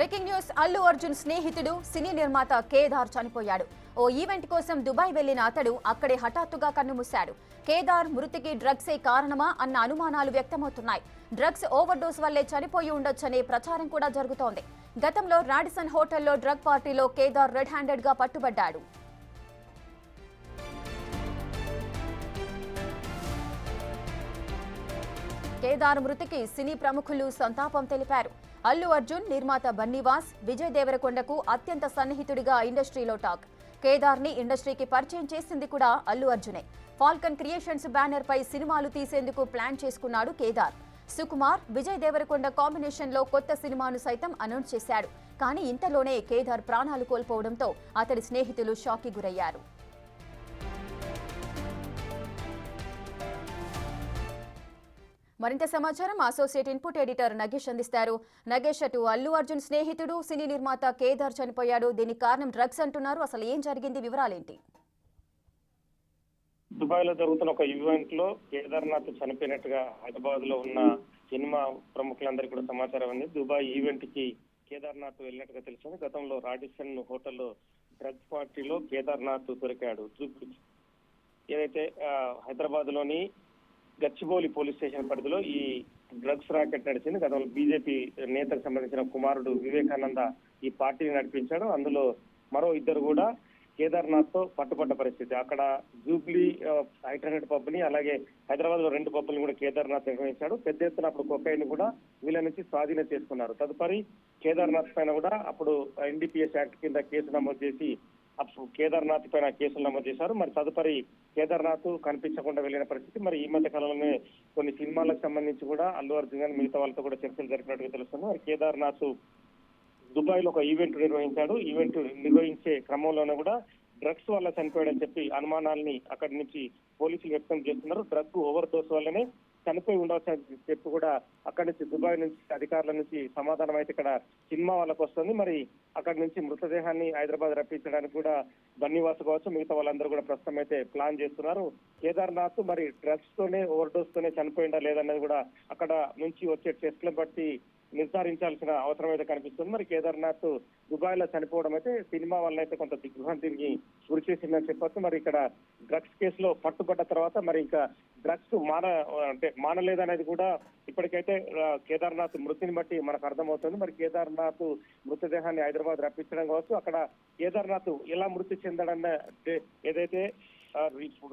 Breaking news. Allu Arjun స్నేహితుడు సినీ నిర్మాత కేదార్ చనిపోయాడు. ఓ ఈవెంట్ కోసం దుబాయ్ వెళ్లిన అతడు అక్కడే హఠాత్తుగా కన్నుమూశాడు. కేదార్ మృతికి డ్రగ్సే కారణమా అన్న అనుమానాలు వ్యక్తమవుతున్నాయి. డ్రగ్స్ ఓవర్డోస్ వల్లే చనిపోయి ఉండొచ్చనే ప్రచారం కూడా జరుగుతోంది. గతంలో రాడిసన్ హోటల్లో డ్రగ్ పార్టీలో కేదార్ రెడ్ హ్యాండెడ్ గా పట్టుబడ్డాడు. కేదార్ మృతికి సినీ ప్రముఖులు సంతాపం తెలిపారు. అల్లు అర్జున్, నిర్మాత బన్నీవాస్, విజయ్ దేవరకొండకు అత్యంత సన్నిహితుడిగా ఇండస్ట్రీలో టాక్. కేదార్ ని ఇండస్ట్రీకి పరిచయం చేసింది కూడా అల్లు అర్జునే. ఫాల్కన్ క్రియేషన్స్ బ్యానర్ పై సినిమాలు తీసేందుకు ప్లాన్ చేసుకున్నాడు కేదార్. సుకుమార్, విజయ్ దేవరకొండ కాంబినేషన్ లో కొత్త సినిమాను సైతం అనౌన్స్ చేశాడు. కానీ ఇంతలోనే కేదార్ ప్రాణాలు కోల్పోవడంతో అతడి స్నేహితులు షాక్ కి గురయ్యారు. మరింత సమాచారం అసోసియేట్ ఇన్పుట్ ఎడిటర్ నగేష్ అందిస్తారు. నగేష్, అటు అల్లు అర్జున్ స్నేహితుడు సినీ నిర్మాత కేదార్ చనిపోయాడు. దీనికి కారణం డ్రగ్స్ అంటున్నారు. అసలు ఏం జరిగింది, వివరాలేంటి? దుబాయ్ లో జరుగుతున్న ఒక ఈవెంట్ లో కేదార్నాథ్ చనిపోయినట్టుగా హైదరాబాద్ లో ఉన్న సినిమా ప్రముఖులందరికీ కూడా సమాచారం ఉంది. దుబాయ్ ఈవెంట్ కి కేదార్నాథ్ వెళ్ళినట్టుగా తెలిసింది. గతంలో రాడిసన్ హోటల్లో డ్రగ్స్ పార్టీలో కేదార్నాథ్ దొరికాడు. ఏదైతే హైదరాబాద్ లోని గచ్చిబౌలి పోలీస్ స్టేషన్ పరిధిలో ఈ డ్రగ్స్ రాకెట్ నడిచింది. గతంలో బీజేపీ నేతకు సంబంధించిన కుమారుడు వివేకానంద ఈ పార్టీని నడిపించాడు. అందులో మరో ఇద్దరు కూడా కేదార్నాథ్ తో పట్టుబడ్డ పరిస్థితి. అక్కడ జూబ్లీ 800 పబ్ ని, అలాగే హైదరాబాద్ లో 2 పబ్బులను కూడా కేదార్నాథ్ నిర్వహించాడు. పెద్ద ఎత్తున అప్పుడు కొకైన్ కూడా వీళ్ళ నుంచి స్వాధీనం చేసుకున్నారు. తదుపరి కేదార్నాథ్ పైన కూడా అప్పుడు ఎన్డీపీఎస్ యాక్ట్ కింద కేసు నమోదు చేసి కేదార్నాథ్ పైన కేసులు నమోదు చేశారు. మరి తదుపరి కేదార్నాథ్ కనిపించకుండా వెళ్లిన పరిస్థితి. మరి ఈ మధ్య కాలంలోనే కొన్ని సినిమాలకు సంబంధించి కూడా అల్లు అర్జున్ గాని మిగతా వాళ్ళతో కూడా చర్చలు జరిపినట్టుగా తెలుస్తుంది. మరి కేదార్నాథ్ దుబాయ్ లో ఒక ఈవెంట్ నిర్వహించాడు. ఈవెంట్ నిర్వహించే క్రమంలోనే కూడా డ్రగ్స్ వల్ల చనిపోయాడని చెప్పి అనుమానాల్ని అక్కడి నుంచి పోలీసులు వ్యక్తం చేస్తున్నారు. డ్రగ్ ఓవర్ డోస్ వల్లనే చనిపోయి ఉండవచ్చని చెప్పి కూడా అక్కడి నుంచి దుబాయ్ నుంచి అధికారుల నుంచి సమాధానం అయితే ఇక్కడ సినిమా వాళ్ళకు వస్తుంది. మరి అక్కడి నుంచి మృతదేహాన్ని హైదరాబాద్ రప్పించడానికి కూడా బన్నీవాస్ కావచ్చు, మిగతా వాళ్ళందరూ కూడా ప్రస్తుతం అయితే ప్లాన్ చేస్తున్నారు. కేదార్నాథ్ మరి డ్రగ్స్ తోనే ఓవర్ డోస్ తోనే చనిపోయిందా లేదన్నది కూడా అక్కడ నుంచి వచ్చే టెస్ట్లను బట్టి నిర్ధారించాల్సిన అవసరం అయితే కనిపిస్తుంది. మరి కేదార్నాథ్ దుబాయ్ లో చనిపోవడం అయితే సినిమా వల్ల అయితే కొంత దిగ్భ్రాంతికి గురి చేసిందని చెప్పొచ్చు. మరి ఇక్కడ డ్రగ్స్ కేసులో పట్టుబడ్డ తర్వాత మరి ఇంకా డ్రగ్స్ మానలేదనేది కూడా ఇప్పటికైతే కేదార్నాథ్ మృతిని బట్టి మనకు అర్థమవుతుంది. మరి కేదార్నాథ్ మృతదేహాన్ని హైదరాబాద్ రప్పించడం కావచ్చు, అక్కడ కేదార్నాథ్ ఎలా మృతి చెందడన్న ఏదైతే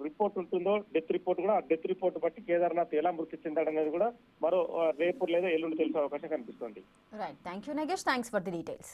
రిపోర్ట్ ఉంటుందో డెత్ రిపోర్ట్ కూడా, ఆ డెత్ రిపోర్ట్ బట్టి కేదార్నాథ్ ఎలా మృతి చెందాడనేది కూడా మరో రేపు లేదా ఎల్లుండి తెలిసే అవకాశం కనిపిస్తుంది. Right, thank you Nagesh, thanks for the details.